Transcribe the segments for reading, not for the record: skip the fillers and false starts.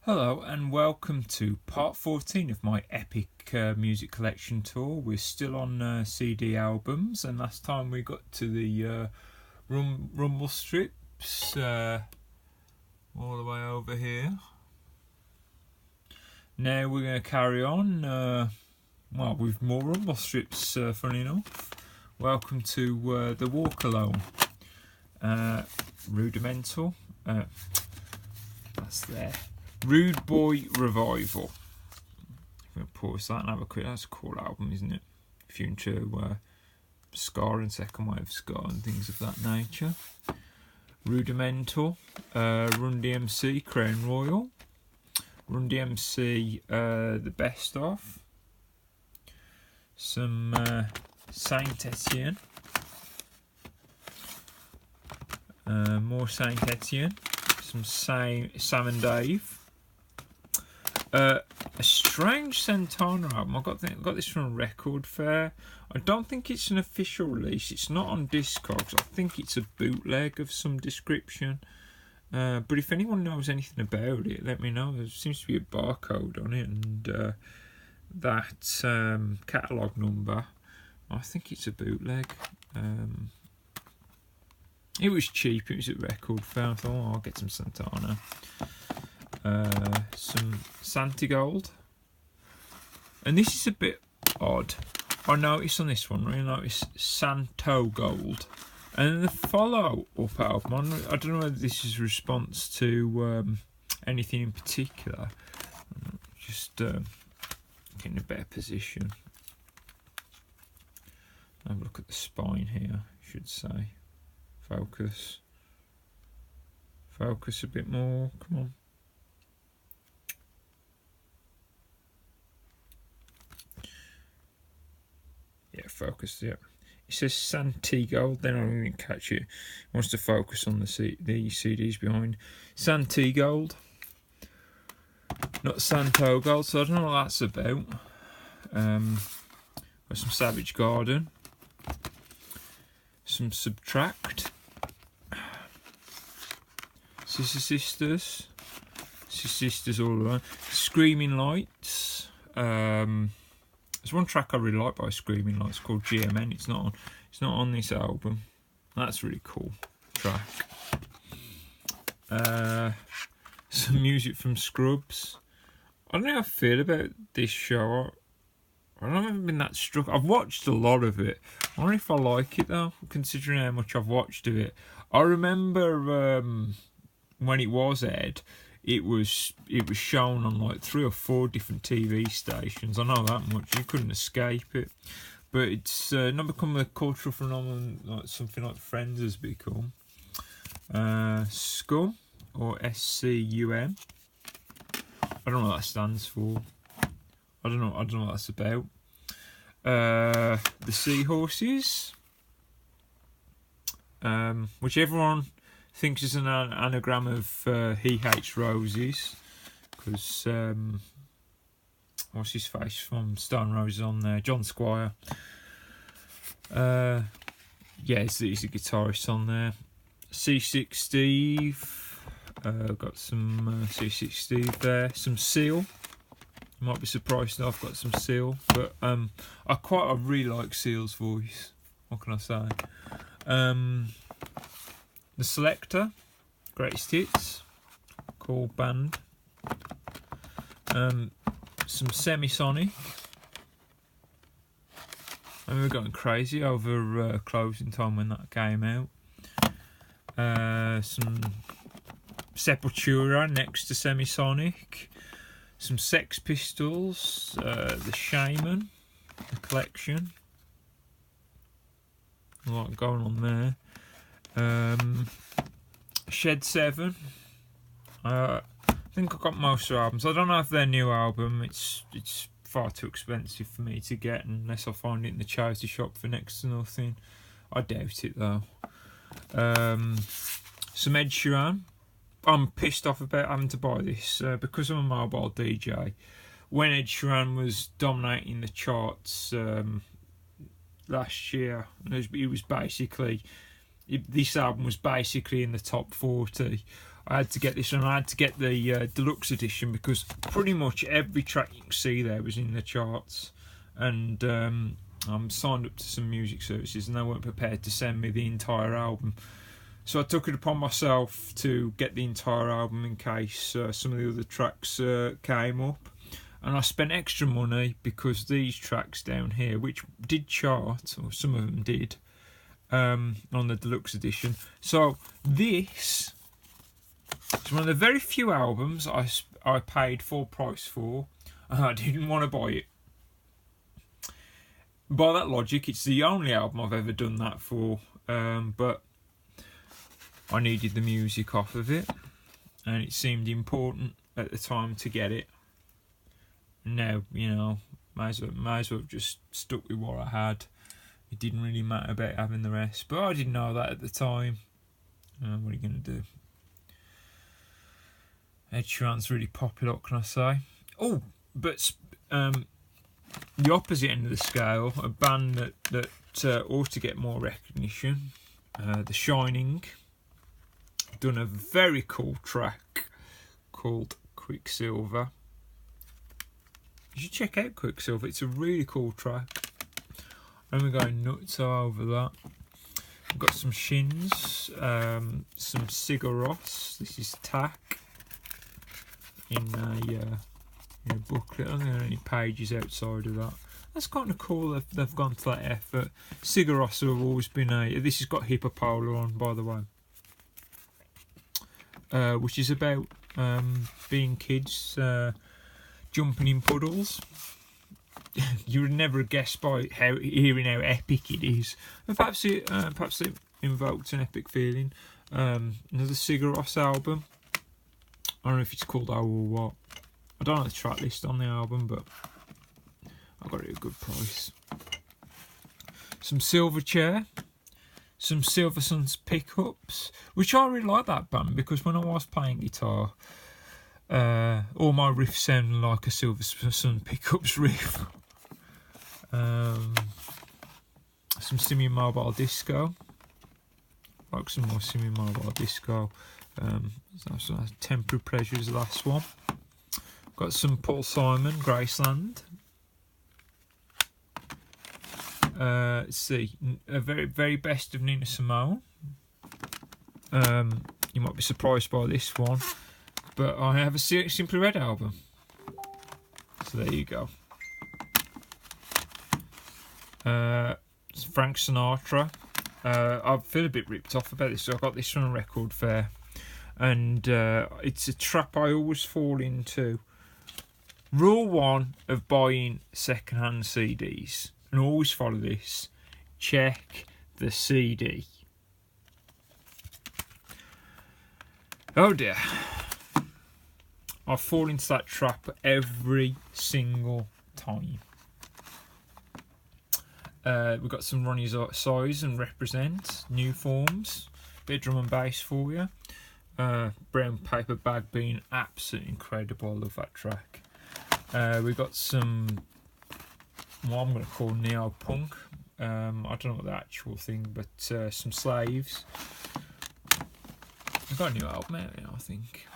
Hello and welcome to part 14 of my epic music collection tour. We're still on CD albums, and last time we got to the Rumble Strips all the way over here. Now we're going to carry on with more Rumble Strips, funny enough. Welcome to The Walk Alone, Rudimental, that's there. Rude Boy Revival. I'm going to pause that and have a quick. That's a cool album, isn't it? If you're into ska and second wave ska and things of that nature. Rudimental, Run DMC, Crown Royal. Run DMC, The Best Of. Some Saint Etienne. More Saint Etienne. Some Sam and Dave. A strange Santana album. I got this from a record fair. I don't think it's an official release. It's not on Discogs. I think it's a bootleg of some description. But if anyone knows anything about it, let me know. There seems to be a barcode on it and that catalogue number. I think it's a bootleg. It was cheap. It was at record fair. I thought, I'll get some Santana. Some Santigold, and this is a bit odd. I noticed on this one, really noticed Santo Gold, and the follow-up album. I don't know whether this is a response to anything in particular. Just getting a better position. Have a look at the spine here. I should say, focus a bit more. Come on. Yeah, focus. Yeah, it says Santigold. Then I didn't catch it. It wants to focus on the CDs behind Santigold, not Santo Gold. So I don't know what that's about. Got some Savage Garden, some Subtract, Sisters all around. Screaming Lights. There's one track I really like by Screaming Lights called GMN. It's not on this album. That's a really cool track. Some music from Scrubs. I don't know how I feel about this show. I haven't been that struck. I've watched a lot of it. I wonder if I like it though, considering how much I've watched of it. I remember when it was aired, it was shown on like 3 or 4 different TV stations. I know that much. You couldn't escape it. But it's not become a cultural phenomenon like something like Friends has become. Scum, or SCUM. I don't know what that stands for. I don't know what that's about. The Seahorses, which everyone thinks is an anagram of He Hates Roses, because what's his face from Stone Roses on there, John Squire. Yeah, he's a guitarist on there. C6 Steve, got some C6 Steve there. Some Seal. You might be surprised that I've got some Seal, but I really like Seal's voice. What can I say? The Selector, Greatest Hits, cool band. Some Semisonic. I mean, we're going crazy over closing time when that came out. Some Sepultura next to Semisonic. Some Sex Pistols, The Shaman, The Collection. A lot going on there. Shed 7. I think I've got most of the albums. I don't know if their new album. It's far too expensive for me to get unless I find it in the charity shop for next to nothing. I doubt it though. Some Ed Sheeran. I'm pissed off about having to buy this because I'm a mobile DJ. When Ed Sheeran was dominating the charts last year, it was basically this album was basically in the top 40. I had to get this, and I had to get the deluxe edition because pretty much every track you can see there was in the charts. And I'm signed up to some music services, and they weren't prepared to send me the entire album. So I took it upon myself to get the entire album in case some of the other tracks came up. And I spent extra money because these tracks down here, which did chart, or some of them did, on the deluxe edition. So this is one of the very few albums I paid full price for, and I didn't want to buy it. By that logic, it's the only album I've ever done that for, but I needed the music off of it, and it seemed important at the time to get it. Now, you know, might as well have just stuck with what I had. It didn't really matter about having the rest, but I didn't know that at the time. What are you going to do? Ed Sheeran's really popular, what can I say? Oh, but the opposite end of the scale, a band that ought to get more recognition, The Shining, done a very cool track called Quicksilver. You should check out Quicksilver, it's a really cool track. And we're going nuts over that. We've got some Shins, some Sigur Rós. This is Tack in a booklet. I don't think there are any pages outside of that. That's kind of cool. They've gone to that effort. Sigur Rós have always been this has got Hippopolar on, by the way, which is about being kids jumping in puddles. You would never guess by hearing how epic it is. And perhaps it invoked an epic feeling. Another Sigur Rós album. I don't know if it's called Oh or what. I don't know the track list on the album, but I got it at a good price. Some Silverchair, some Silversun's pickups, which I really like that band because when I was playing guitar, all my riffs sound like a Silversun pickups riff. Some Simian Mobile Disco. Like some more Simian Mobile Disco. So Temporary Pleasure is the last one. Got some Paul Simon, Graceland. Let's see, a very, very best of Nina Simone. You might be surprised by this one, but I have a Simply Red album. So there you go. Frank Sinatra. I feel a bit ripped off about this. So I got this from a record fair, and it's a trap I always fall into. Rule 1 of buying second-hand CDs, and always follow this: check the CD. Oh dear, I fall into that trap every single time. We've got some Ronnie Size and Represent, New Forms, bit of drum and bass for you. Brown Paper Bag being absolutely incredible. I love that track. We've got some, what I'm going to call neo-punk. I don't know what the actual thing, but some Slaves. I've got a new album out now, I think.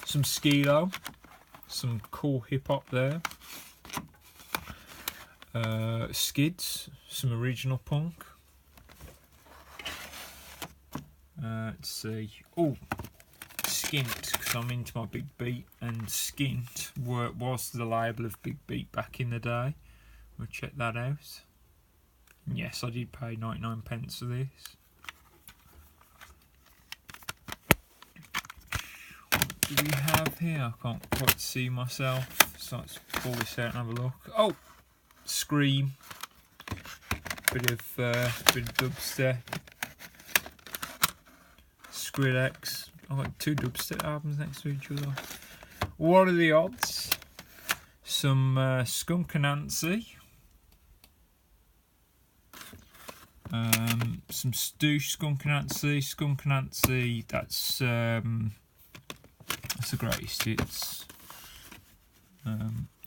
Some Skilo, some cool hip-hop there. Skids, some original punk. Let's see. Oh, Skint, because I'm into my Big Beat, and Skint was the label of Big Beat back in the day. We'll check that out. And yes, I did pay 99p for this. What do we have here? I can't quite see myself, so let's pull this out and have a look. Oh, Scream. Bit of dubstep. Skrillex. I've got 2 dubstep albums next to each other. What are the odds? Some Skunk Anansie. Some Stoosh Skunk Anansie. Skunk Anansie, that's the greatest hits.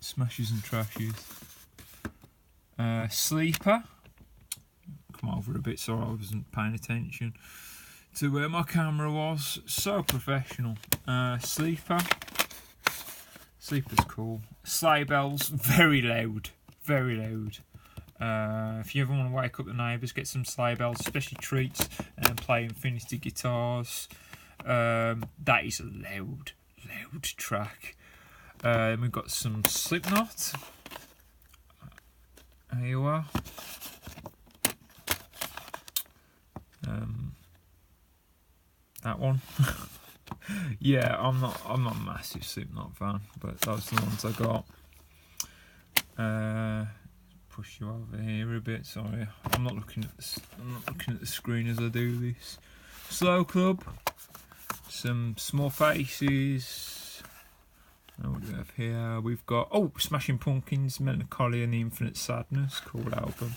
Smashes and Trashes. Sleeper. Come over a bit, sorry I wasn't paying attention. to where my camera was. So professional. Sleeper. Sleeper's cool. Sleigh bells, very loud. Very loud. If you ever want to wake up the neighbours, get some sleigh bells, especially treats, and play Infinity guitars. That is a loud track. We've got some Slipknot. There you are. That one. Yeah, I'm not a massive Slipknot fan, but those are the ones I got. Push you over here a bit. Sorry, I'm not looking at the screen as I do this. Slow Club. Some Small Faces. What do we have here? We've got Smashing Pumpkins, Melancholy and the Infinite Sadness. Cool album.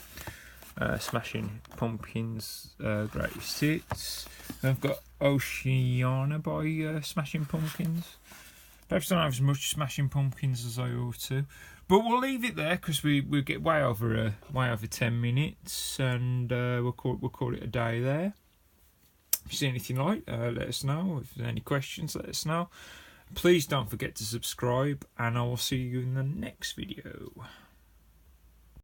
Smashing Pumpkins, Greatest Hits. Then I've got Oceana by Smashing Pumpkins. Perhaps don't have as much Smashing Pumpkins as I ought to, but we'll leave it there because we get way over 10 minutes, and we'll call it a day there. If you see anything like, let us know. If there's any questions, let us know. Please don't forget to subscribe, and I will see you in the next video.